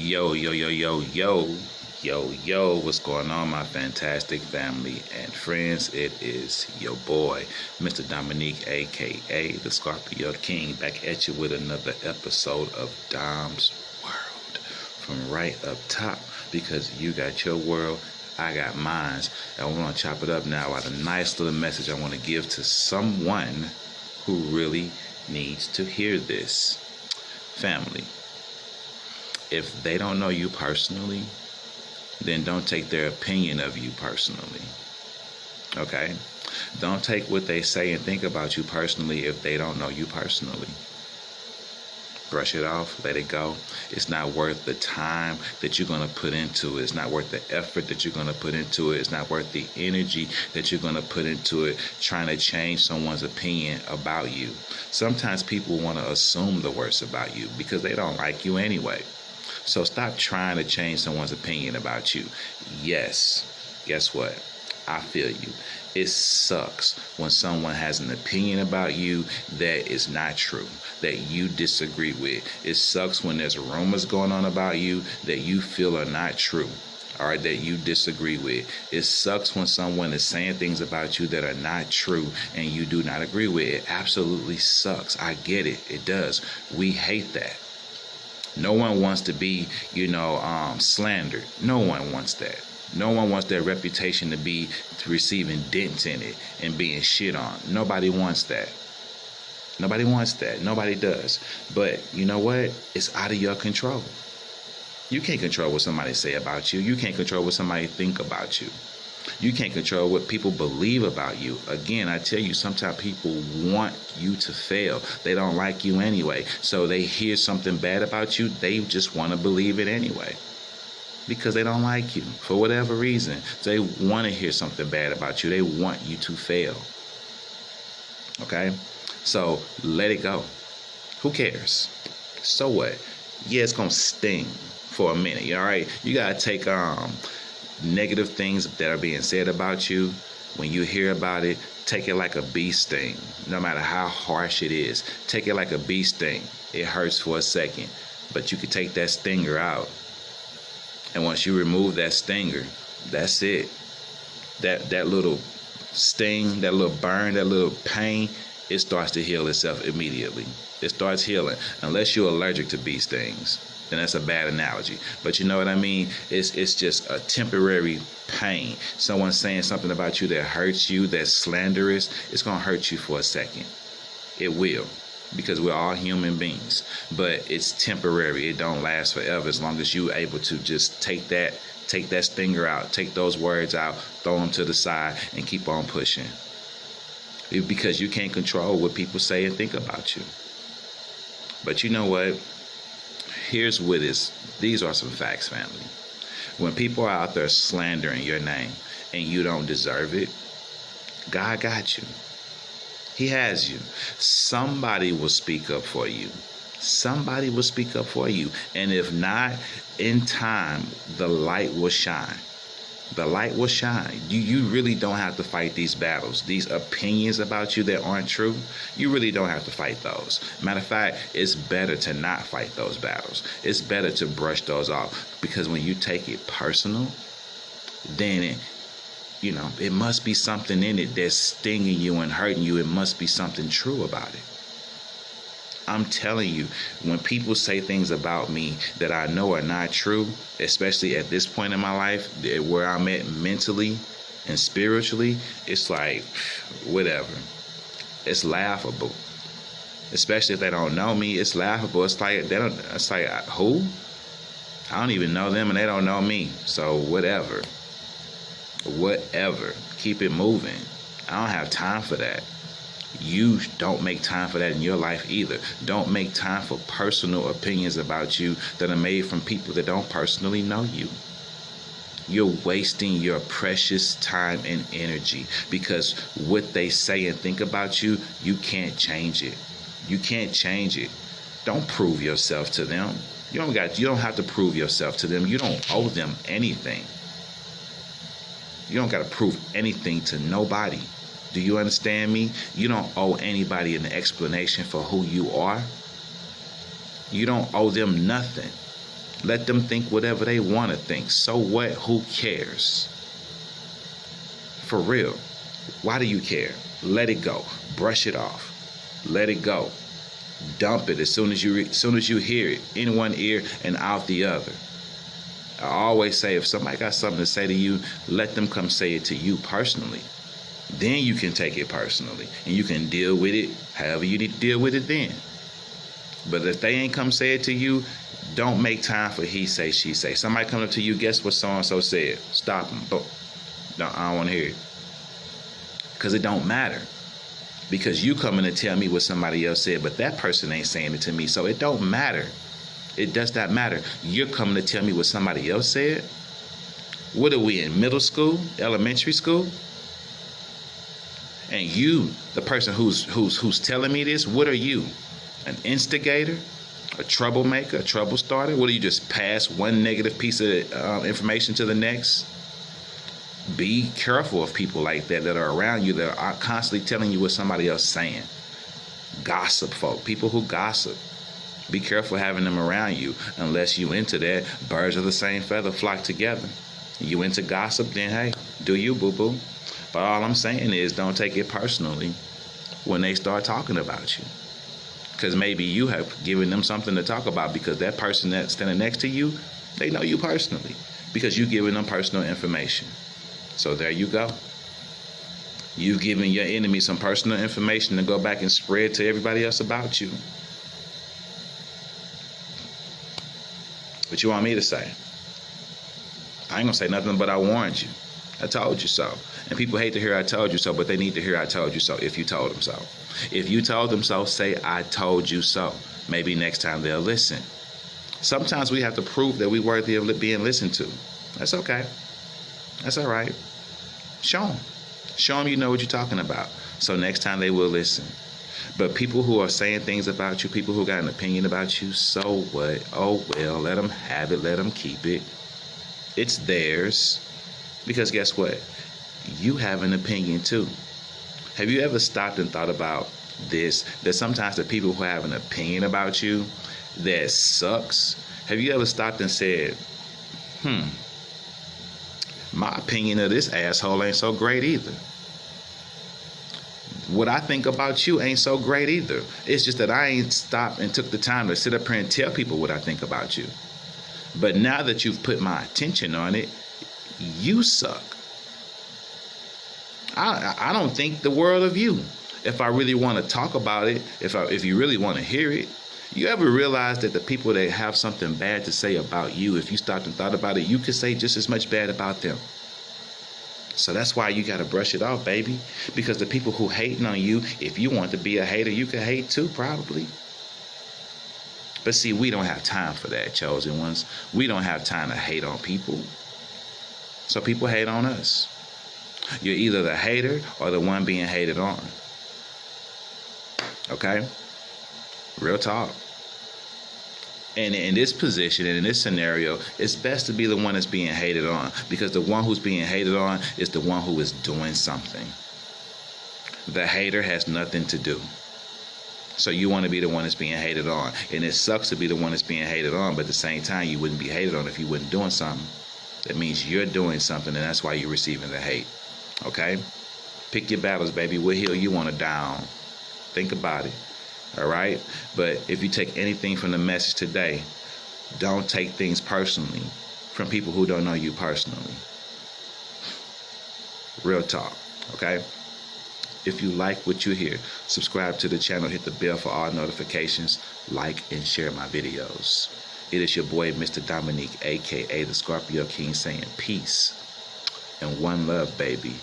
Yo, yo, yo, yo, yo, what's going on, my fantastic family and friends? It is your boy, Mr. Dominique, aka the Scorpio King, back at you with another episode of Dom's World from right up top, because you got your world, I got mine. I want to chop it up now with a nice little message I want to give to someone who really needs to hear this. Family. If they don't know you personally, then don't take their opinion of you personally. Okay? Don't take what they say and think about you personally if they don't know you personally. Brush it off, let it go. It's not worth the time that you're going to put into it. It's not worth the effort that you're going to put into it. It's not worth the energy that you're going to put into it trying to change someone's opinion about you. Sometimes people want to assume the worst about you because they don't like you anyway. So stop trying to change someone's opinion about you. Yes, guess what? I feel you. It sucks when someone has an opinion about you that is not true, that you disagree with. It sucks when there's rumors going on about you that you feel are not true, or that you disagree with. It sucks when someone is saying things about you that are not true and you do not agree with. It absolutely sucks. I get it. It does. We hate that. No one wants to be, slandered. No one wants that. No one wants their reputation to be receiving dents in it and being shit on. Nobody wants that. Nobody wants that. Nobody does. But you know what? It's out of your control. You can't control what somebody say about you. You can't control what somebody think about you. You can't control what people believe about you. Again, I tell you, sometimes people want you to fail. They don't like you anyway. So they hear something bad about you. They just want to believe it anyway, because they don't like you for whatever reason. They want to hear something bad about you. They want you to fail. Okay? So let it go. Who cares? So what? Yeah, it's going to sting for a minute. All right? You got to take negative things that are being said about you. When you hear about it, take it like a bee sting. No matter how harsh it is, take it like a bee sting. It hurts for a second, but you can take that stinger out. And once you remove that stinger, that's it. That little sting, that little burn, that little pain, it starts to heal itself immediately. It starts healing, unless you're allergic to bee stings. Then that's a bad analogy. But you know what I mean? It's just a temporary pain. Someone saying something about you that hurts you, that's slanderous, it's going to hurt you for a second. It will, because we're all human beings. But it's temporary. It don't last forever, as long as you're able to just take that stinger out, take those words out, throw them to the side, and keep on pushing. Because you can't control what people say and think about you. But you know what? Here's what is. These are some facts, family. When people are out there slandering your name and you don't deserve it, God got you. He has you. Somebody will speak up for you. Somebody will speak up for you. And if not, in time, the light will shine. The light will shine. You really don't have to fight these battles. These opinions about you that aren't true, you really don't have to fight those. Matter of fact, it's better to not fight those battles. It's better to brush those off, because when you take it personal, then it must be something in it that's stinging you and hurting you. It must be something true about it. I'm telling you, when people say things about me that I know are not true, especially at this point in my life, where I'm at mentally and spiritually, it's like, whatever. It's laughable. Especially if they don't know me, it's laughable. It's like, who? I don't even know them and they don't know me. So whatever. Keep it moving. I don't have time for that. You don't make time for that in your life either. Don't make time for personal opinions about you that are made from people that don't personally know you. You're wasting your precious time and energy, because what they say and think about you, you can't change it. You can't change it. Don't prove yourself to them. You don't have to prove yourself to them. You don't owe them anything. You don't got to prove anything to nobody. Do you understand me? You don't owe anybody an explanation for who you are. You don't owe them nothing. Let them think whatever they want to think. So what? Who cares? For real. Why do you care? Let it go. Brush it off. Let it go. Dump it as soon as you hear it, in one ear and out the other. I always say, if somebody got something to say to you, let them come say it to you personally. Then you can take it personally, and you can deal with it however you need to deal with it then. But if they ain't come say it to you, don't make time for he say, she say. Somebody come up to you, guess what so-and-so said? Stop them. No, I don't want to hear it. Because it don't matter. Because you coming to tell me what somebody else said, but that person ain't saying it to me, so it don't matter. It does not matter. You're coming to tell me what somebody else said? What are we in, middle school, elementary school? And you, the person who's telling me this, what are you? An instigator? A troublemaker? A trouble starter? What do you just pass one negative piece of information to the next? Be careful of people like that are around you that are constantly telling you what somebody else is saying. Gossip folk, people who gossip. Be careful having them around you unless you into that. Birds of the same feather flock together. You into gossip, then hey, do you, boo-boo. But all I'm saying is don't take it personally when they start talking about you. Because maybe you have given them something to talk about because that person that's standing next to you, they know you personally because you've given them personal information. So there you go. You've given your enemy some personal information to go back and spread to everybody else about you. What you want me to say? I ain't gonna say nothing but I warned you. I told you so. And people hate to hear I told you so, but they need to hear I told you so if you told them so. If you told them so, say I told you so. Maybe next time they'll listen. Sometimes we have to prove that we're worthy of being listened to. That's okay. That's all right. Show them. Show them you know what you're talking about. So next time they will listen. But people who are saying things about you, people who got an opinion about you, so what? Oh, well, let them have it. Let them keep it. It's theirs. Because guess what? You have an opinion too. Have you ever stopped and thought about this? That sometimes the people who have an opinion about you, that sucks. Have you ever stopped and said, my opinion of this asshole ain't so great either. What I think about you ain't so great either. It's just that I ain't stopped and took the time to sit up here and tell people what I think about you. But now that you've put my attention on it, you suck. I don't think the world of you. If I really want to talk about it, if you really want to hear it, you ever realize that the people that have something bad to say about you, if you stopped and thought about it, you could say just as much bad about them. So that's why you got to brush it off, baby. Because the people who hating on you, if you want to be a hater, you can hate too, probably. But see, we don't have time for that, chosen ones. We don't have time to hate on people. So people hate on us. You're either the hater or the one being hated on. Okay? Real talk. And in this position and in this scenario, it's best to be the one that's being hated on, because the one who's being hated on is the one who is doing something. The hater has nothing to do. So you want to be the one that's being hated on. And it sucks to be the one that's being hated on, but at the same time, you wouldn't be hated on if you wasn't doing something. That means you're doing something, and that's why you're receiving the hate. Okay? Pick your battles, baby. What hill you want to down? Think about it. All right? But if you take anything from the message today, don't take things personally from people who don't know you personally. Real talk. Okay? If you like what you hear, subscribe to the channel, hit the bell for all notifications, like and share my videos. It is your boy, Mr. Dominique, a.k.a. the Scorpio King, saying peace and one love, baby.